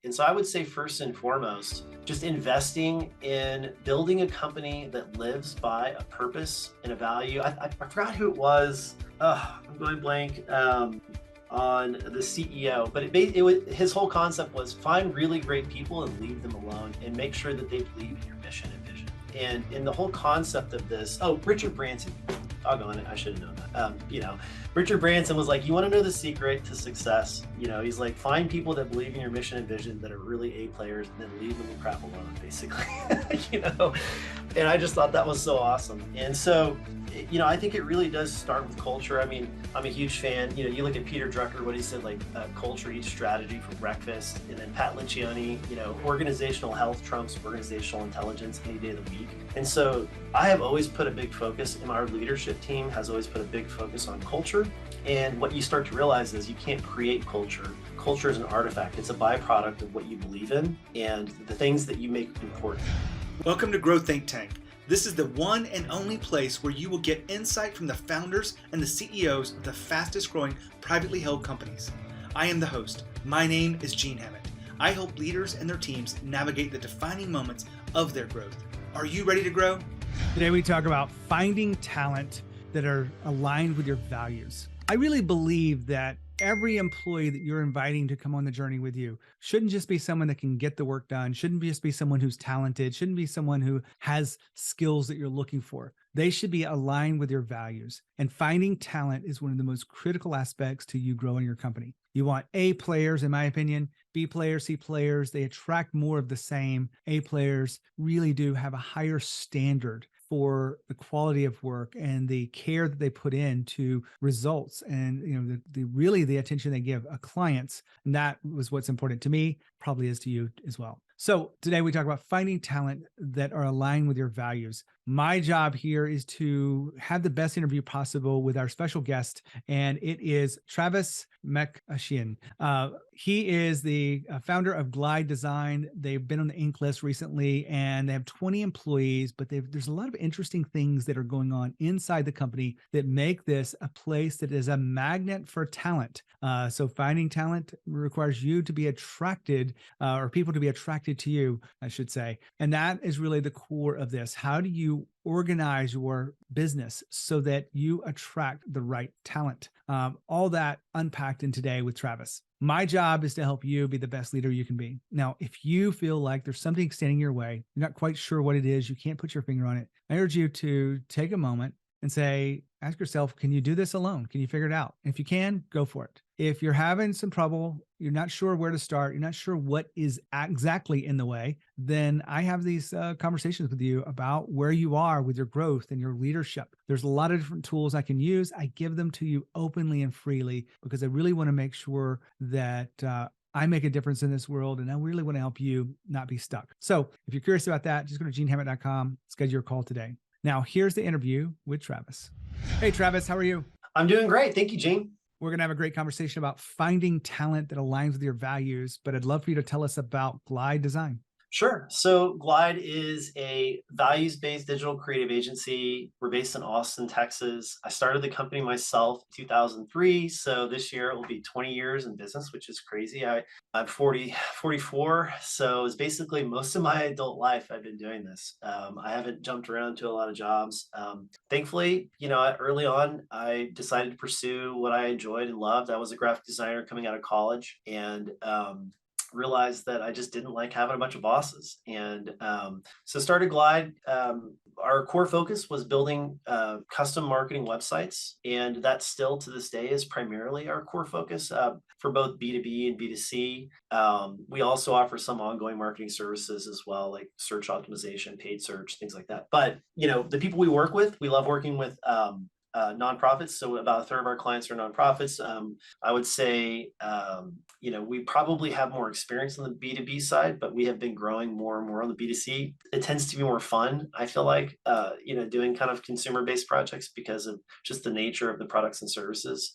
And so I would say first and foremost, just investing in building a company that lives by a purpose and a value. I forgot who it was. I'm going blank on the CEO, but his whole concept was find really great people and leave them alone and make sure that they believe in your mission and vision. And in the whole concept of this, Richard Branson, doggone it, I should have known that. Richard Branson was like, you want to know the secret to success? He's like, find people that believe in your mission and vision that are really A players, and then leave them the crap alone, basically. you know, and I just thought that was so awesome. And so, I think it really does start with culture. I mean, I'm a huge fan. You look at Peter Drucker, what he said, like culture eats strategy for breakfast. And then Pat Lencioni, organizational health trumps organizational intelligence any day of the week. And so I have always put a big focus, and our leadership team has always put a big focus on culture. And what you start to realize is you can't create culture. Culture is an artifact. It's a byproduct of what you believe in and the things that you make important. Welcome to Grow Think Tank. This is the one and only place where you will get insight from the founders and the CEOs of the fastest growing privately held companies. I am the host. My name is Gene Hammett. I help leaders and their teams navigate the defining moments of their growth. Are you ready to grow? Today we talk about finding talent that are aligned with your values. I really believe that every employee that you're inviting to come on the journey with you shouldn't just be someone that can get the work done, shouldn't just be someone who's talented, shouldn't be someone who has skills that you're looking for. They should be aligned with your values. And finding talent is one of the most critical aspects to you growing your company. You want A players, in my opinion, B players, C players, they attract more of the same. A players really do have a higher standard for the quality of work and the care that they put into results and the attention they give clients. And that was what's important to me, probably is to you as well. So today we talk about finding talent that are aligned with your values. My job here is to have the best interview possible with our special guest, and it is Travis McAshan. He is the founder of Glide Design. They've been on the Inc. list recently, and they have 20 employees, but there's a lot of interesting things that are going on inside the company that make this a place that is a magnet for talent. So finding talent requires you to be attracted, or people to be attracted to you, I should say. And that is really the core of this. How do you organize your business so that you attract the right talent? All that unpacked in today with Travis. My job is to help you be the best leader you can be. Now, if you feel like there's something standing your way, you're not quite sure what it is, you can't put your finger on it, I urge you to take a moment and ask yourself, can you do this alone? Can you figure it out? And if you can, go for it. If you're having some trouble, you're not sure where to start, you're not sure what is exactly in the way, then I have these conversations with you about where you are with your growth and your leadership. There's a lot of different tools I can use. I give them to you openly and freely because I really want to make sure that I make a difference in this world, and I really want to help you not be stuck. So if you're curious about that, just go to genehammett.com, schedule your call today. Now, here's the interview with Travis. Hey, Travis, how are you? I'm doing great. Thank you, Gene. We're going to have a great conversation about finding talent that aligns with your values, but I'd love for you to tell us about Glide Design. Sure. So Glide is a values-based digital creative agency. We're based in Austin, Texas. I started the company myself in 2003. So this year it will be 20 years in business, which is crazy. I'm 44. So it's basically most of my adult life I've been doing this. I haven't jumped around to a lot of jobs. Thankfully, early on, I decided to pursue what I enjoyed and loved. I was a graphic designer coming out of college, and realized that I just didn't like having a bunch of bosses. And so started Glide. Our core focus was building custom marketing websites. And that still to this day is primarily our core focus for both B2B and B2C. We also offer some ongoing marketing services as well, like search optimization, paid search, things like that. But, the people we work with, we love working with nonprofits. So about a third of our clients are nonprofits. I would say, we probably have more experience on the B2B side, but we have been growing more and more on the B2C. It tends to be more fun, I feel like, doing kind of consumer-based projects because of just the nature of the products and services.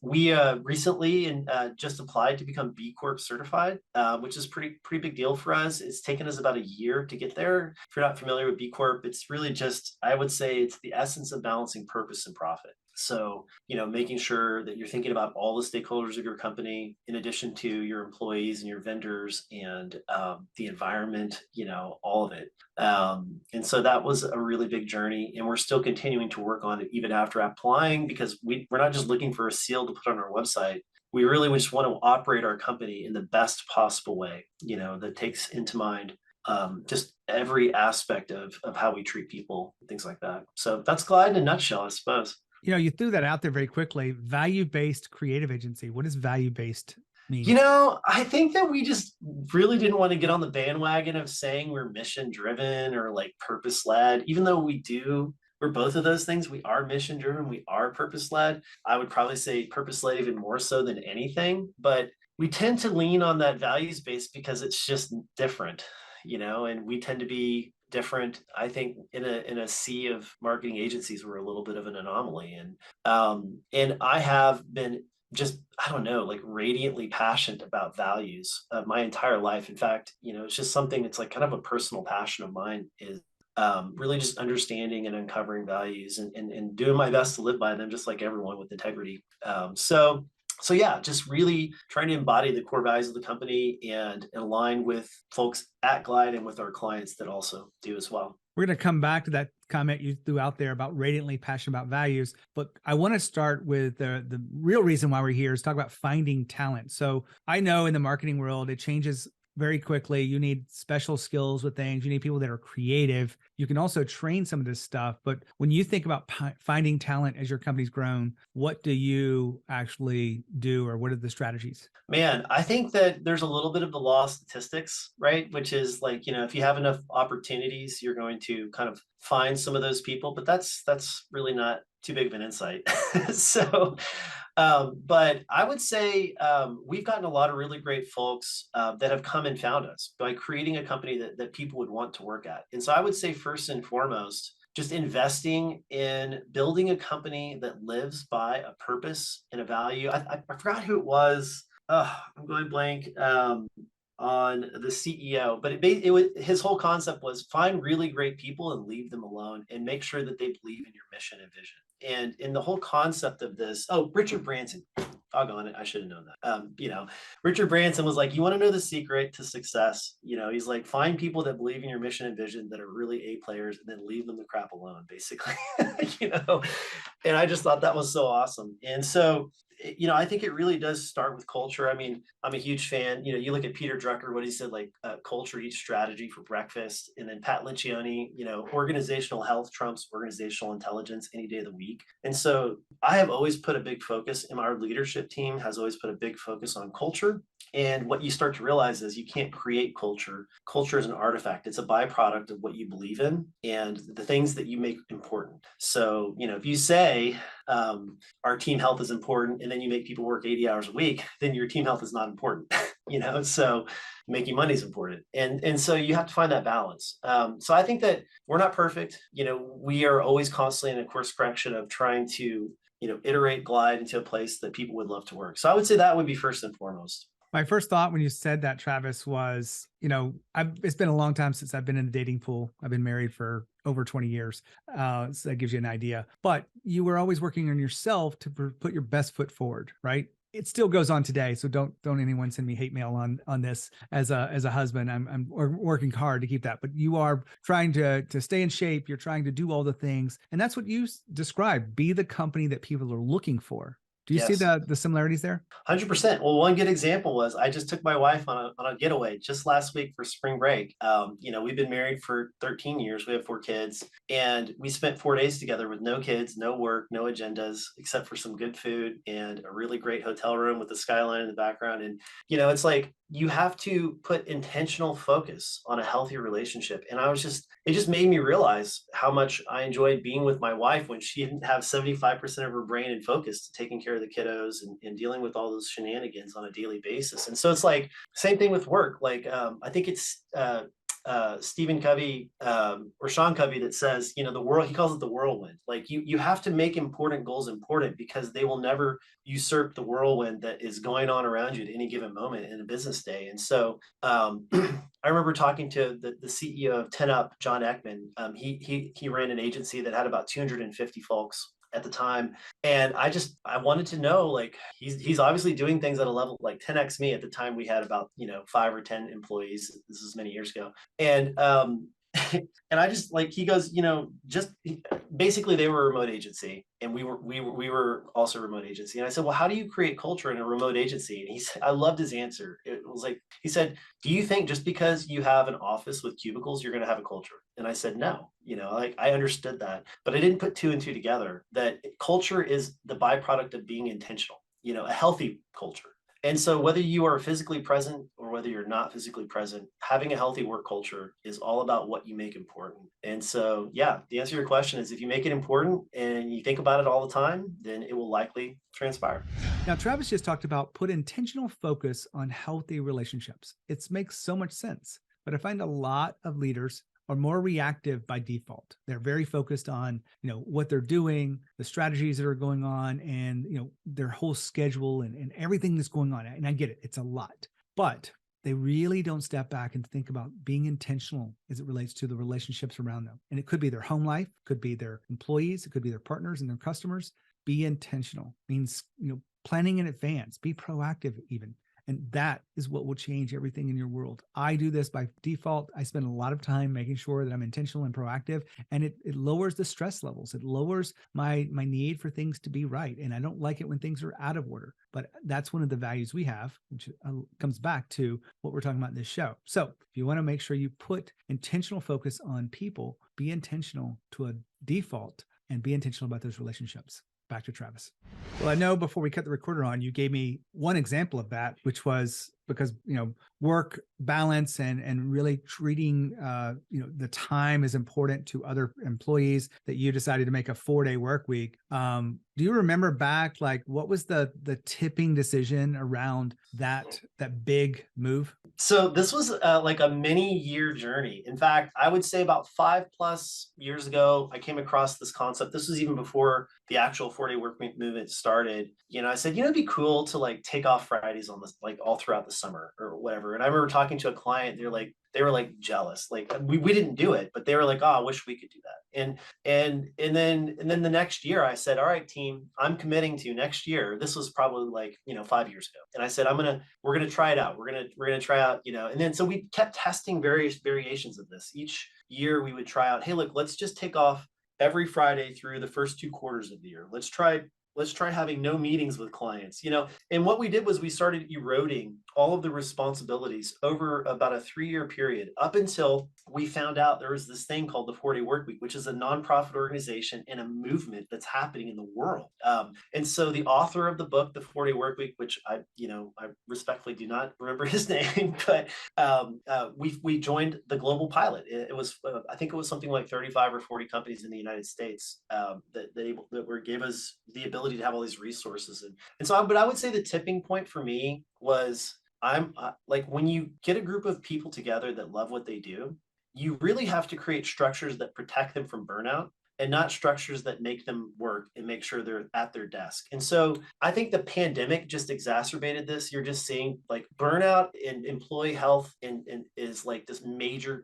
We recently just applied to become B Corp certified, which is pretty big deal for us. It's taken us about a year to get there. If you're not familiar with B Corp, it's really just, I would say it's the essence of balancing purpose and profit. So, making sure that you're thinking about all the stakeholders of your company, in addition to your employees and your vendors and the environment, all of it. And so that was a really big journey. And we're still continuing to work on it even after applying, because we're not just looking for a seal to put on our website. We really just want to operate our company in the best possible way, that takes into mind just every aspect of how we treat people, things like that. So that's Glide in a nutshell, I suppose. You threw that out there very quickly. Value-based creative agency. What does value-based mean? I think that we just really didn't want to get on the bandwagon of saying we're mission driven or like purpose led, even though we're both of those things. We are mission driven, we are purpose led. I would probably say purpose led even more so than anything, but we tend to lean on that values based because it's just different, and we tend to be different. I think in a sea of marketing agencies, we're a little bit of an anomaly. And I have been just, I don't know, like radiantly passionate about values my entire life. In fact, it's just something that's like kind of a personal passion of mine, is really just understanding and uncovering values and doing my best to live by them, just like everyone, with integrity. So yeah, just really trying to embody the core values of the company and align with folks at Glide and with our clients that also do as well. We're going to come back to that comment you threw out there about radiantly passionate about values, but I want to start with the real reason why we're here is talk about finding talent. So I know in the marketing world, it changes very quickly. You need special skills with things. You need people that are creative. You can also train some of this stuff. But when you think about finding talent as your company's grown, what do you actually do, or what are the strategies? Man, I think that there's a little bit of the law of statistics, right? Which is like, if you have enough opportunities, you're going to kind of find some of those people, but that's really not too big of an insight. So, but I would say we've gotten a lot of really great folks that have come and found us by creating a company that people would want to work at. And so I would say first and foremost, just investing in building a company that lives by a purpose and a value. I forgot who it was. I'm going blank on the CEO, but it was, his whole concept was find really great people and leave them alone and make sure that they believe in your mission and vision. And in the whole concept of this, Richard Branson, doggone it, I should have known that. Richard Branson was like, you want to know the secret to success? He's like, find people that believe in your mission and vision that are really A players, and then leave them the crap alone, basically. And I just thought that was so awesome. And so, I think it really does start with culture. I mean, I'm a huge fan. You look at Peter Drucker, what he said, like culture eats strategy for breakfast. And then Pat Lencioni, organizational health trumps organizational intelligence any day of the week. And so I have always put a big focus, and our leadership team has always put a big focus on culture. And what you start to realize is you can't create culture. Culture is an artifact. It's a byproduct of what you believe in and the things that you make important. So, if you say our team health is important, and then you make people work 80 hours a week, then your team health is not important. So making money is important. And so you have to find that balance. So I think that we're not perfect. We are always constantly in a course correction of trying to, iterate Glide into a place that people would love to work. So I would say that would be first and foremost. My first thought when you said that, Travis, was, it's been a long time since I've been in the dating pool. I've been married for over 20 years. So that gives you an idea. But you were always working on yourself to put your best foot forward, right? It still goes on today. So don't anyone send me hate mail on this. As a husband, I'm working hard to keep that. But you are trying to stay in shape. You're trying to do all the things. And that's what you described. Be the company that people are looking for. Do you see the similarities there? 100%. Well, one good example was I just took my wife on a getaway just last week for spring break. We've been married for 13 years. We have 4 kids, and we spent 4 days together with no kids, no work, no agendas, except for some good food and a really great hotel room with the skyline in the background. And, it's like you have to put intentional focus on a healthy relationship. And it just made me realize how much I enjoyed being with my wife when she didn't have 75% of her brain and focus to taking care of the kiddos and dealing with all those shenanigans on a daily basis. And so it's like same thing with work. Like I think it's Stephen Covey or Sean Covey that says, the world, he calls it the whirlwind. Like you have to make important goals important because they will never usurp the whirlwind that is going on around you at any given moment in a business day. And so I remember talking to the CEO of 10 Up, John Ekman. He ran an agency that had about 250 folks. at the time. And I wanted to know, like, he's obviously doing things at a level like 10x me. At the time we had about, 5 or 10 employees. This is many years ago. And and I just like, he goes, basically they were a remote agency and we were also a remote agency. And I said, well, how do you create culture in a remote agency? And he said, I loved his answer. It was like, he said, do you think just because you have an office with cubicles, you're going to have a culture? And I said, no, like, I understood that, but I didn't put two and two together, that culture is the byproduct of being intentional, a healthy culture. And so whether you are physically present or whether you're not physically present, having a healthy work culture is all about what you make important. And so, yeah, the answer to your question is, if you make it important and you think about it all the time, then it will likely transpire. Now, Travis just talked about put intentional focus on healthy relationships. It makes so much sense, but I find a lot of leaders are more reactive by default. They're very focused on, what they're doing, the strategies that are going on, and, their whole schedule and everything that's going on. And I get it, it's a lot, but they really don't step back and think about being intentional as it relates to the relationships around them. And it could be their home life, could be their employees, it could be their partners and their customers. Be intentional means, planning in advance, be proactive even. And that is what will change everything in your world. I do this by default. I spend a lot of time making sure that I'm intentional and proactive, and it lowers the stress levels. It lowers my need for things to be right. And I don't like it when things are out of order, but that's one of the values we have, which comes back to what we're talking about in this show. So if you want to make sure you put intentional focus on people, be intentional to a default and be intentional about those relationships. Back to Travis. Well, I know before we cut the recorder on, you gave me one example of that, which was because, work balance and really treating, the time is important to other employees, that you decided to make a 4-day work week. Do you remember back, like, what was the tipping decision around that big move? So this was like a many year journey. In fact, I would say about 5+ years ago, I came across this concept. This was even before the actual 4-day work week movement started. I said, it'd be cool to like take off Fridays on this, like all throughout the summer or whatever. And I remember talking to a client, they were like jealous. Like we didn't do it, but they were like, oh, I wish we could do that. And then the next year I said, all right, team, I'm committing to next year. This was probably like, 5 years ago. And I said, we're going to try it out. We're going to try out, and then so we kept testing various variations of this. Each year we would try out, hey, look, let's just take off every Friday through the first 2 quarters of the year. Let's try having no meetings with clients, and what we did was we started eroding all of the responsibilities over about a 3-year period, up until we found out there was this thing called the 4-day work week, which is a nonprofit organization and a movement that's happening in the world. And so the author of the book, the 4-day work week, which I respectfully do not remember his name, but we joined the global pilot. It was, I think it was something like 35 or 40 companies in the United States that gave us the ability to have all these resources. But I would say the tipping point for me was, like, when you get a group of people together that love what they do, you really have to create structures that protect them from burnout, and not structures that make them work and make sure they're at their desk. And so I think the pandemic just exacerbated this. You're just seeing like burnout and employee health and is like this major,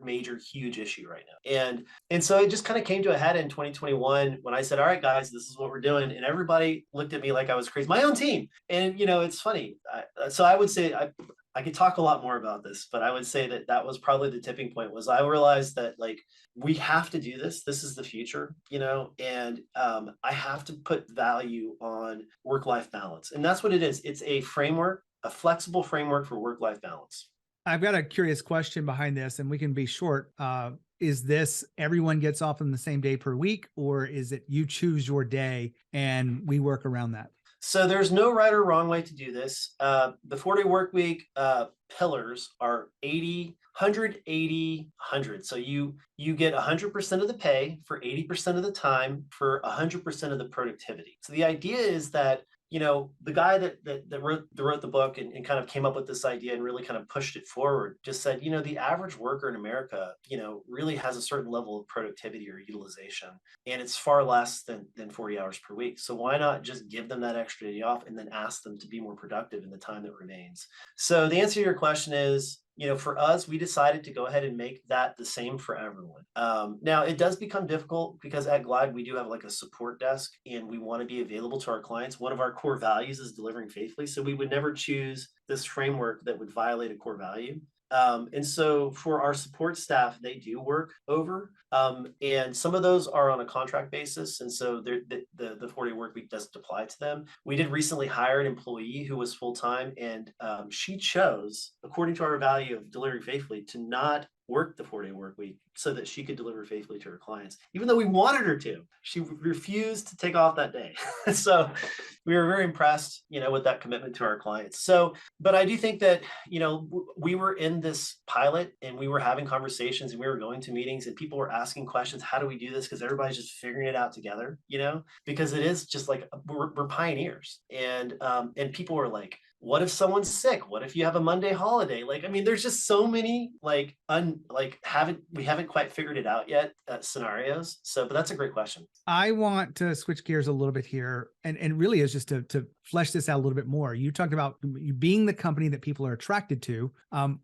huge issue right now. And so it just kind of came to a head in 2021 when I said, all right, guys, this is what we're doing. And everybody looked at me like I was crazy, my own team. And, it's funny. So I would say, I could talk a lot more about this, but I would say that was probably the tipping point. Was I realized that, like, we have to do this. This is the future, and I have to put value on work-life balance. And that's what it is. It's a framework, a flexible framework for work-life balance. I've got a curious question behind this, and we can be short. Is this everyone gets off on the same day per week, or is it you choose your day and we work around that? So there's no right or wrong way to do this. The 4-day work week pillars are 80, 100, 80, 100. So you get 100% of the pay for 80% of the time for 100% of the productivity. So the idea is that, the guy that wrote the book and kind of came up with this idea and really kind of pushed it forward, just said, the average worker in America, really has a certain level of productivity or utilization, and it's far less than 40 hours per week. So why not just give them that extra day off and then ask them to be more productive in the time that remains? So the answer to your question is, for us, we decided to go ahead and make that the same for everyone. Now it does become difficult because at Glide, we do have like a support desk and we want to be available to our clients. One of our core values is delivering faithfully. So we would never choose this framework that would violate a core value. And so for our support staff, they do work over, and some of those are on a contract basis. And so the 4-day work week doesn't apply to them. We did recently hire an employee who was full-time, and she chose, according to our value of delivering faithfully, to not work the 4-day work week so that she could deliver faithfully to her clients, even though we wanted her to. She refused to take off that day. So we were very impressed, with that commitment to our clients. So, but I do think that, we were in this pilot and we were having conversations and we were going to meetings and people were asking questions. How do we do this? Because everybody's just figuring it out together, because it is just like we're pioneers. And people were like, what if someone's sick? What if you have a Monday holiday? Like, I mean, there's just so many we haven't quite figured it out yet scenarios. So, but that's a great question. I want to switch gears a little bit here, and really is just to flesh this out a little bit more. You talked about you being the company that people are attracted to.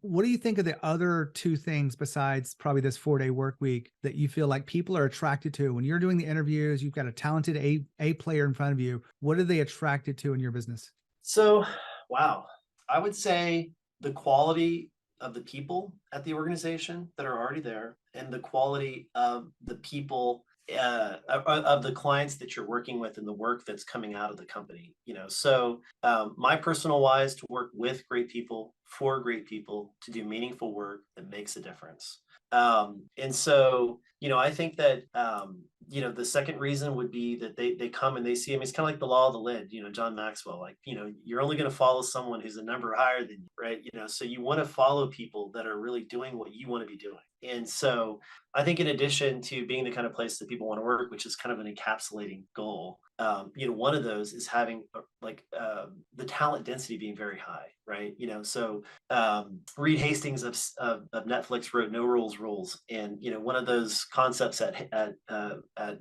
What do you think of the other two things besides probably this 4-day work week that you feel like people are attracted to when you're doing the interviews? You've got a talented A player in front of you. What are they attracted to in your business? So, wow, I would say the quality of the people at the organization that are already there and the quality of the people of the clients that you're working with and the work that's coming out of the company. So my personal wise, to work with great people, for great people, to do meaningful work that makes a difference. And so, I think that, the second reason would be that they come and they see, it's kind of like the law of the lid, John Maxwell, like, you're only going to follow someone who's a number higher than you, right? So you want to follow people that are really doing what you want to be doing. And so I think in addition to being the kind of place that people want to work, which is kind of an encapsulating goal, one of those is having the talent density being very high, right? So Reed Hastings of Netflix wrote No Rules Rules, and one of those concepts at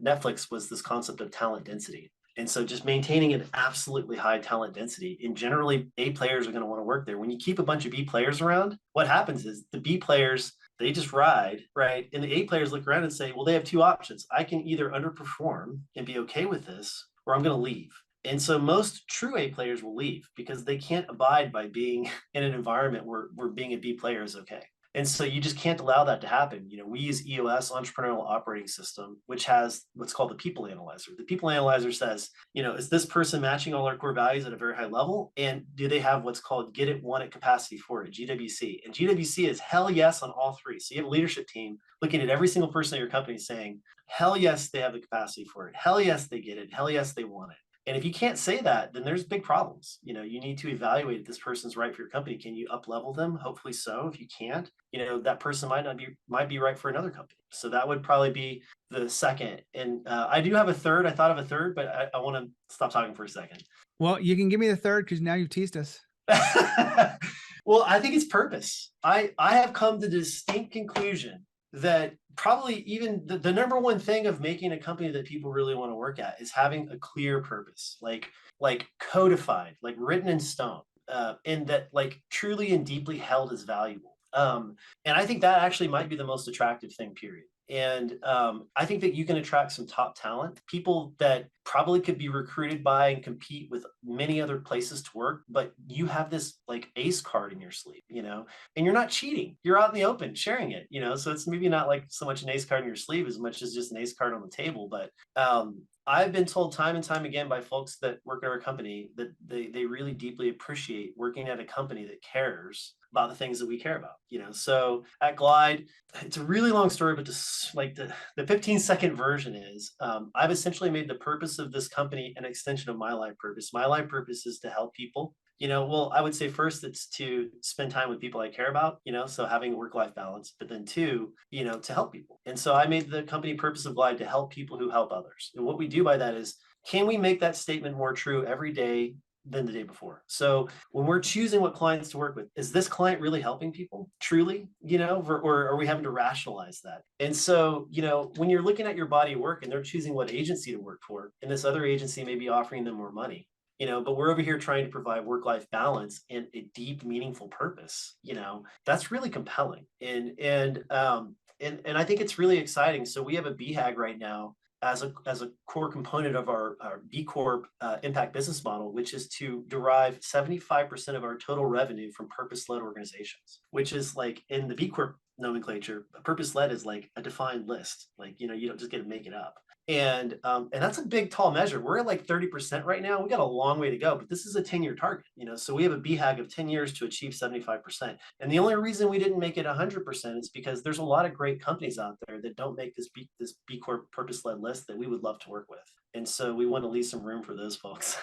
Netflix was this concept of talent density. And so just maintaining an absolutely high talent density, and generally A players are going to want to work there. When you keep a bunch of B players around, what happens is the B players, they just ride, right? And the A players look around and say, well, they have two options. I can either underperform and be okay with this, or I'm going to leave. And so most true A players will leave because they can't abide by being in an environment where being a B player is okay. And so you just can't allow that to happen. We use EOS, Entrepreneurial Operating System, which has what's called the People Analyzer. The People Analyzer says, is this person matching all our core values at a very high level? And do they have what's called get it, want it, capacity for it, GWC? And GWC is hell yes on all three. So you have a leadership team looking at every single person at your company saying, hell yes, they have the capacity for it. Hell yes, they get it. Hell yes, they want it. And if you can't say that, then there's big problems. You need to evaluate if this person's right for your company. Can you up level them? Hopefully so. If you can't, that person might be right for another company. So that would probably be the second. And I do have a third. I thought of a third, but I want to stop talking for a second. Well, you can give me the third because now you've teased us. Well, I think it's purpose. I have come to the distinct conclusion that probably even the number one thing of making a company that people really want to work at is having a clear purpose, like codified, like written in stone, and that like truly and deeply held as valuable. And I think that actually might be the most attractive thing, period. And I think that you can attract some top talent, people that probably could be recruited by and compete with many other places to work, but you have this like ace card in your sleeve, and you're not cheating. You're out in the open sharing it, so it's maybe not like so much an ace card in your sleeve as much as just an ace card on the table. But I've been told time and time again by folks that work at our company that they really deeply appreciate working at a company that cares about the things that we care about, So at Glide, it's a really long story, but just like the 15-second version is, I've essentially made the purpose of this company an extension of my life purpose. My life purpose is to help people. Well, I would say first it's to spend time with people I care about, so having a work-life balance, but then two, to help people. And so I made the company purpose of Glide to help people who help others. And what we do by that is, can we make that statement more true every day than the day before? So when we're choosing what clients to work with, is this client really helping people truly, or are we having to rationalize that? And so, when you're looking at your body of work and they're choosing what agency to work for, and this other agency may be offering them more money, but we're over here trying to provide work-life balance and a deep, meaningful purpose. That's really compelling. And I think it's really exciting. So we have a BHAG right now as a core component of our B Corp impact business model, which is to derive 75% of our total revenue from purpose-led organizations, which is like in the B Corp nomenclature, purpose-led is like a defined list. Like, you don't just get to make it up. And that's a big, tall measure. We're at like 30% right now. We got a long way to go, but this is a 10-year target, so we have a BHAG of 10 years to achieve 75%. And the only reason we didn't make it 100% is because there's a lot of great companies out there that don't make this B Corp purpose-led list that we would love to work with. And so we want to leave some room for those folks,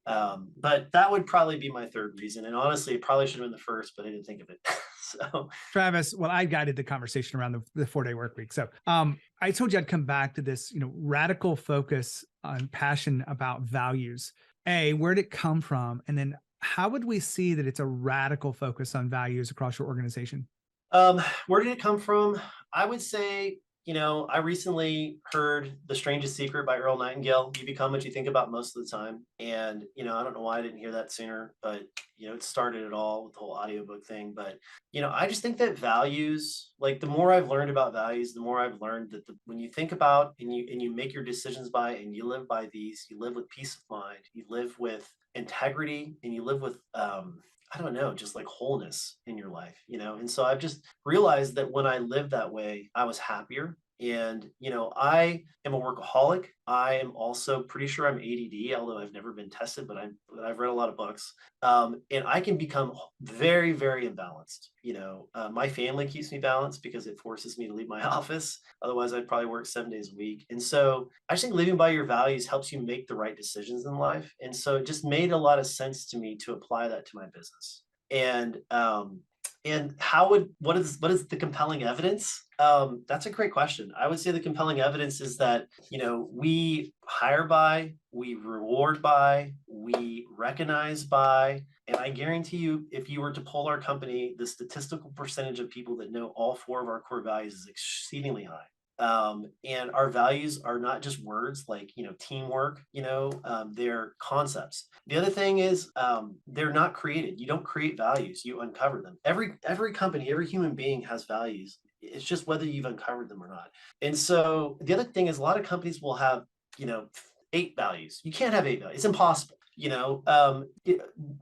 but that would probably be my third reason. And honestly, it probably should have been the first, but I didn't think of it. So Travis, well, I guided the conversation around the 4-day work week. So I told you I'd come back to this, radical focus on passion about values. Where did it come from? And then how would we see that it's a radical focus on values across your organization? Where did it come from? I would say, I recently heard The Strangest Secret by Earl Nightingale. You become what you think about most of the time. And, I don't know why I didn't hear that sooner, but, it started it all with the whole audiobook thing. But, I just think that values, like the more I've learned about values, the more I've learned that when you think about and you make your decisions by and you live by these, you live with peace of mind, you live with integrity, and you live with, I don't know, just like wholeness in your life, And so I've just realized that when I lived that way, I was happier. And, I am a workaholic. I am also pretty sure I'm ADD, although I've never been tested, but I've read a lot of books. And I can become very, very imbalanced. My family keeps me balanced because it forces me to leave my office. Otherwise, I'd probably work 7 days a week. And so I just think living by your values helps you make the right decisions in life. And so it just made a lot of sense to me to apply that to my business. And what is the compelling evidence? That's a great question. I would say the compelling evidence is that, we hire by, we reward by, we recognize by, and I guarantee you, if you were to poll our company, the statistical percentage of people that know all 4 of our core values is exceedingly high. And our values are not just words like, teamwork, they're concepts. The other thing is, they're not created. You don't create values, you uncover them. Every company, every human being has values. It's just whether you've uncovered them or not. And so the other thing is a lot of companies will have, 8 values. You can't have 8 values. It's impossible.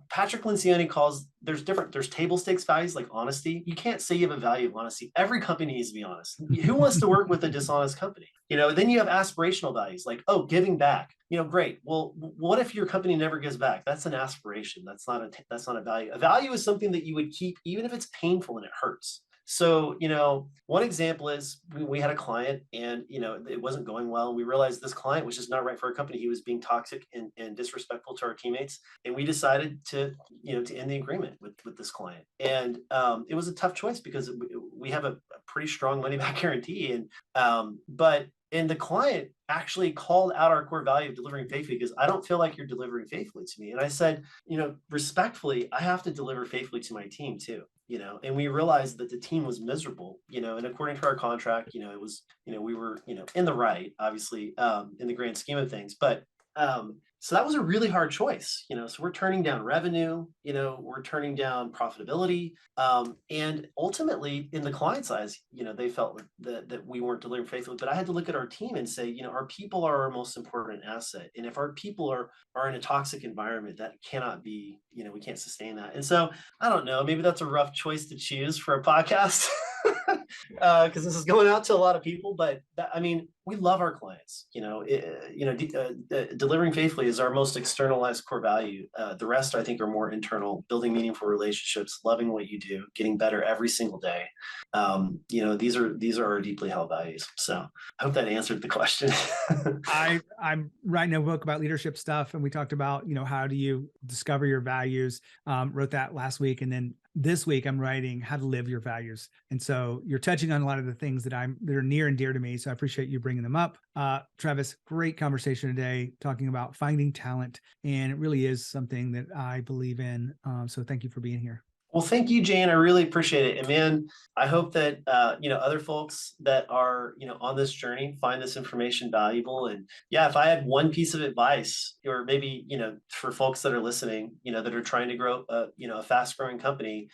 Patrick Lencioni calls there's table stakes values like honesty. You can't say you have a value of honesty. Every company needs to be honest. Who wants to work with a dishonest company? Then you have aspirational values like, giving back. Great. Well, what if your company never gives back? That's an aspiration. That's not a value. A value is something that you would keep even if it's painful and it hurts. So, one example is we had a client and, it wasn't going well. And we realized this client was just not right for our company. He was being toxic and disrespectful to our teammates. And we decided to end the agreement with this client. And it was a tough choice because we have a pretty strong money back guarantee. And the client actually called out our core value of delivering faithfully because I don't feel like you're delivering faithfully to me. And I said, respectfully, I have to deliver faithfully to my team too. And we realized that the team was miserable, and according to our contract, it was, we were, in the right, obviously, in the grand scheme of things, but, so that was a really hard choice, so we're turning down revenue, we're turning down profitability. And ultimately in the client's eyes, they felt that we weren't delivering faithfully, but I had to look at our team and say, our people are our most important asset. And if our people are in a toxic environment, that cannot be, we can't sustain that. And so I don't know, maybe that's a rough choice to choose for a podcast. Because this is going out to a lot of people, but we love our clients. Delivering faithfully is our most externalized core value. The rest, I think, are more internal: building meaningful relationships, loving what you do, getting better every single day. These are our deeply held values. So I hope that answered the question. I'm writing a book about leadership stuff, and we talked about how do you discover your values. Wrote that last week, and then this week I'm writing how to live your values. And so you're touching on a lot of the things that are near and dear to me. So I appreciate you bringing them up. Travis, great conversation today talking about finding talent. And it really is something that I believe in. So thank you for being here. Well, thank you, Jane. I really appreciate it. And man, I hope that other folks that are on this journey find this information valuable. And yeah, if I had one piece of advice, or maybe for folks that are listening, that are trying to grow a fast growing company,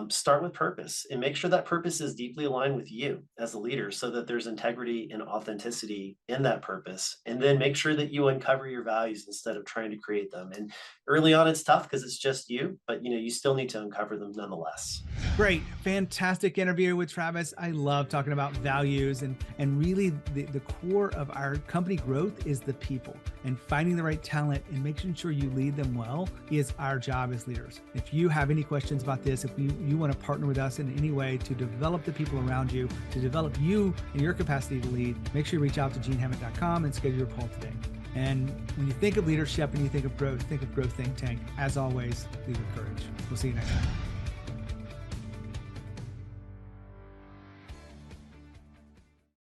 start with purpose and make sure that purpose is deeply aligned with you as a leader, so that there's integrity and authenticity in that purpose. And then make sure that you uncover your values instead of trying to create them. And early on, it's tough because it's just you, but you still need to uncover them nonetheless. Great, fantastic interview with Travis. I love talking about values, and really the core of our company growth is the people, and finding the right talent and making sure you lead them well is our job as leaders. If you have any questions about this, if you want to partner with us in any way to develop the people around you, to develop you in your capacity to lead, make sure you reach out to genehammett.com and schedule your call today. And when you think of leadership and you think of Growth Think Tank. As always, lead with courage. We'll see you next time.